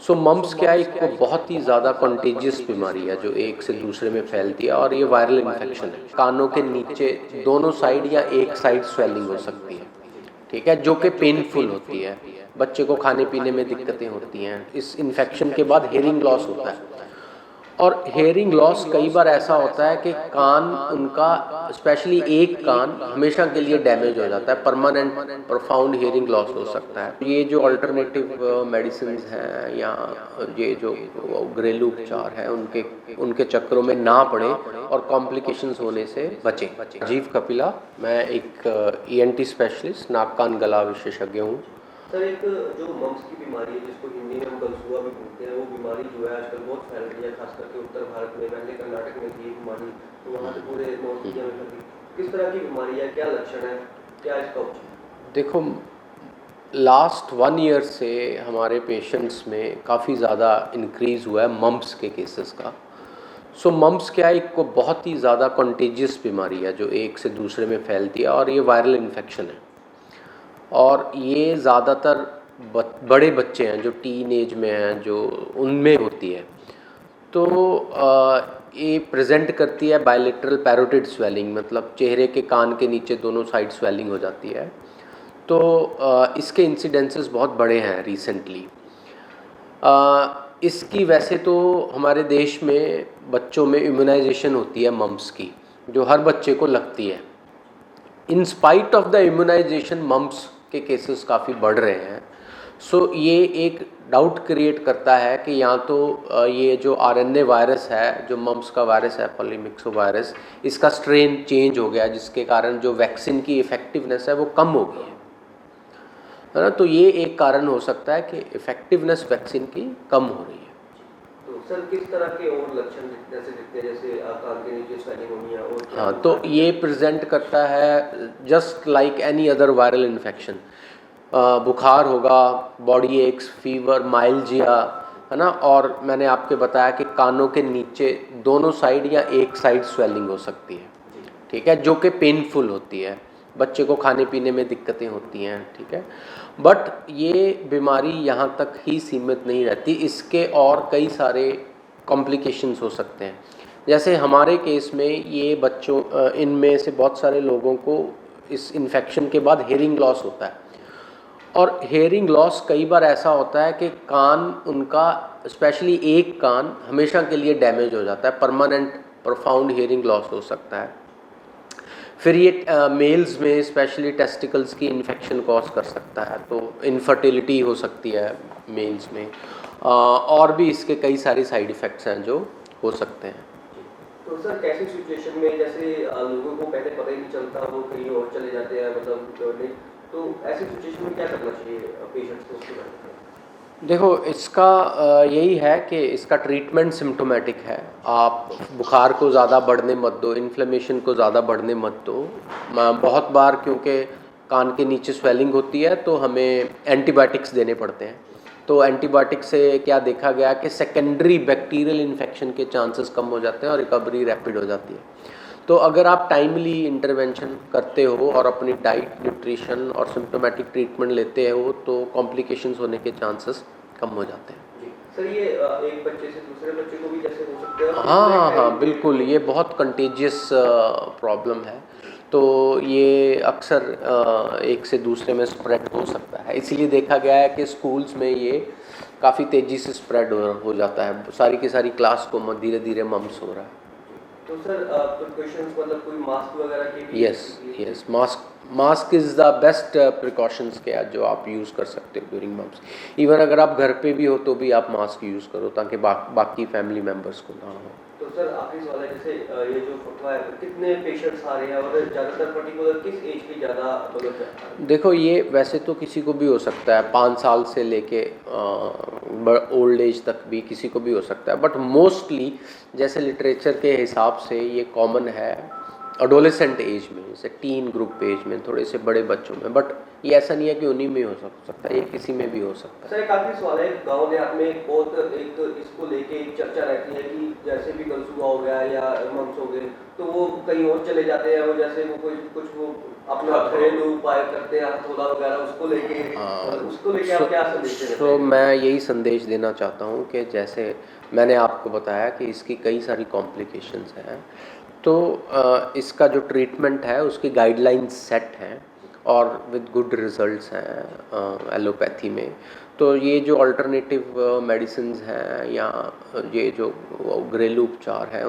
सो mumps क्या है, एक बहुत ही ज़्यादा कंटेजियस बीमारी है जो एक से दूसरे में फैलती है और ये वायरल इन्फेक्शन है। कानों के नीचे दोनों साइड या एक साइड स्वेलिंग हो सकती है, ठीक है, जो कि पेनफुल होती है। बच्चे को खाने पीने में दिक्कतें होती हैं। इस इन्फेक्शन के बाद हेयरिंग लॉस होता है और हेयरिंग लॉस कई बार ऐसा होता है कि कान उनका, स्पेशली एक कान हमेशा के लिए डैमेज हो जाता है, परमानेंट प्रोफाउंड हेयरिंग लॉस हो सकता है। ये जो अल्टरनेटिव मेडिसिन हैं या ये जो घरेलू उपचार है उनके उनके चक्करों में ना पड़े और कॉम्प्लिकेशंस होने से बचें। राजीव कपिला, मैं एक ईएनटी स्पेशलिस्ट, नाक कान गला विशेषज्ञ हूँ। सर, एक जो मम्प्स की बीमारी है जिसको हिंदी में हम गलसुआ भी बोलते हैं, वो बीमारी जो है आजकल बहुत फैल रही है, खास करके उत्तर भारत में। पहले कर्नाटक में थी बीमारी, तो वहाँ से पूरे नॉर्थ इंडिया में फैली। किस तरह की बीमारी है, क्या लक्षण है, क्या इसका उपचार? देखो, लास्ट 1 ईयर से हमारे पेशेंट्स में काफ़ी ज़्यादा इंक्रीज़ हुआ है मम्प्स के केसेस का। सो मम्प्स क्या है, एक बहुत ही ज़्यादा कंटेजियस बीमारी है जो एक से दूसरे में फैलती है और ये वायरल इन्फेक्शन है। और ये ज़्यादातर बड़े बच्चे हैं जो टीन एज में हैं, जो उनमें होती है। तो ये प्रेजेंट करती है बायलेटरल पैरोटिड स्वेलिंग, मतलब चेहरे के कान के नीचे दोनों साइड स्वेलिंग हो जाती है। तो इसके इंसिडेंसेस बहुत बड़े हैं रिसेंटली। इसकी वैसे तो हमारे देश में बच्चों में इम्यूनाइजेशन होती है मम्प्स की, जो हर बच्चे को लगती है। In spite of the immunisation mumps के केसेस काफ़ी बढ़ रहे हैं। सो ये एक डाउट क्रिएट करता है कि या तो ये जो आरएनए वायरस है, जो मम्प्स का वायरस है, पॉलीमिक्सो वायरस, इसका स्ट्रेन चेंज हो गया, जिसके कारण जो वैक्सीन की इफ़ेक्टिवनेस है वो कम हो गई है ना। तो ये एक कारण हो सकता है कि इफ़ेक्टिवनेस वैक्सीन की कम हो रही है। तो सर, किस तरह के और लक्षण दिखते हैं, जैसे कान के नीचे स्वेलिंग होनी है? और हाँ, तो ये प्रेजेंट करता है just like any other viral infection. बुखार होगा, बॉडी एक्स, फीवर, माइल्जिया, है ना। और मैंने आपके बताया कि कानों के नीचे दोनों साइड या एक साइड स्वेलिंग हो सकती है, ठीक है, जो कि पेनफुल होती है। बच्चे को खाने पीने में दिक्कतें होती हैं, ठीक है। बट ये बीमारी यहाँ तक ही सीमित नहीं रहती, इसके और कई सारे कॉम्प्लिकेशंस हो सकते हैं। जैसे हमारे केस में ये बच्चों इनमें से बहुत सारे लोगों को इस इन्फेक्शन के बाद हेयरिंग लॉस होता है। और हेयरिंग लॉस कई बार ऐसा होता है कि कान उनका, स्पेशली एक कान हमेशा के लिए डैमेज हो जाता है, परमानेंट प्रोफाउंड हेयरिंग लॉस हो सकता है। फिर ये मेल्स में स्पेशली टेस्टिकल्स की इन्फेक्शन कॉज कर सकता है, तो इनफर्टिलिटी हो सकती है मेल्स में। और भी इसके कई सारे साइड इफ़ेक्ट्स हैं जो हो सकते हैं। तो सर, कैसी सिचुएशन में, जैसे लोगों को पहले पता ही नहीं चलता, वो कहीं और चले जाते हैं, मतलब तो ऐसी सिचुएशन में क्या करना चाहिए पेशेंट्स को उसके बारे में? देखो, इसका यही है कि इसका ट्रीटमेंट सिम्टोमेटिक है। आप बुखार को ज़्यादा बढ़ने मत दो, इन्फ्लेमेशन को ज़्यादा बढ़ने मत दो। बहुत बार क्योंकि कान के नीचे स्वेलिंग होती है तो हमें एंटीबायोटिक्स देने पड़ते हैं। तो एंटीबायोटिक से क्या देखा गया कि सेकेंडरी बैक्टीरियल इन्फेक्शन के चांसेस कम हो जाते हैं और रिकवरी रैपिड हो जाती है। तो अगर आप टाइमली इंटरवेंशन करते हो और अपनी डाइट, न्यूट्रिशन और सिम्टोमेटिक ट्रीटमेंट लेते हो तो कॉम्प्लिकेशंस होने के चांसेस कम हो जाते हैं। सर, ये एक बच्चे से दूसरे बच्चे को भी जैसे हो सकते हैं? हाँ, बिल्कुल, ये बहुत कंटेजियस प्रॉब्लम है। तो ये अक्सर एक से दूसरे में स्प्रेड हो सकता है। इसीलिए देखा गया है कि स्कूल्स में ये काफ़ी तेज़ी से स्प्रेड हो जाता है। सारी की सारी क्लास को धीरे धीरे मम्प्स हो रहा है। तो सर, प्रिकॉशंस, मतलब कोई मास्क वगैरह के भी? Yes, mask is the best precautions के जो आप यूज़ कर सकते हो ड्यूरिंग मम्प्स। इवन अगर आप घर पे भी हो तो भी आप मास्क यूज़ करो ताकि बाकी फैमिली मेम्बर्स को ना हो। तो सर, आखिरी सवाल है, जैसे ये जो फतवा है, कितने पेशेंट्स आ रहे हैं और ज़्यादातर पर्टिकुलर किस एज के ज़्यादा मतलब? देखो, ये वैसे तो किसी को भी हो सकता है, 5 साल से लेके ओल्ड एज तक भी किसी को भी हो सकता है। बट मोस्टली जैसे लिटरेचर के हिसाब से ये कॉमन है एडोलेसेंट एज में, जैसे टीन ग्रुप एज में, थोड़े से बड़े बच्चों में, बट ये ऐसा नहीं है कि उन्हीं में हो सकता है, ये किसी में भी हो सकता है। सर एक आखिरी सवाल है, गांव देहात में एक बहुत एक इसको लेके एक चर्चा रहती है कि जैसे भी गलसुआ हो गया या मम्स हो गए तो वो कहीं और चले जाते हैं, वो जैसे वो कोई कुछ वो अपना घरेलू उपाय करते हैं, हथौड़ा वगैरह, उसको लेके आप क्या संदेश देते हैं? तो मैं यही संदेश देना चाहता हूँ कि जैसे मैंने आपको बताया कि इसकी कई सारी कॉम्प्लिकेशंस हैं, तो इसका जो ट्रीटमेंट है उसकी गाइडलाइंस सेट हैं और विद गुड रिजल्ट्स हैं एलोपैथी में। तो ये जो अल्टरनेटिव मेडिसिन्स हैं या ये जो घरेलू उपचार हैं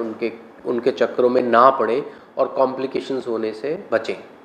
उनके चक्करों में ना पड़े और कॉम्प्लिकेशंस होने से बचें।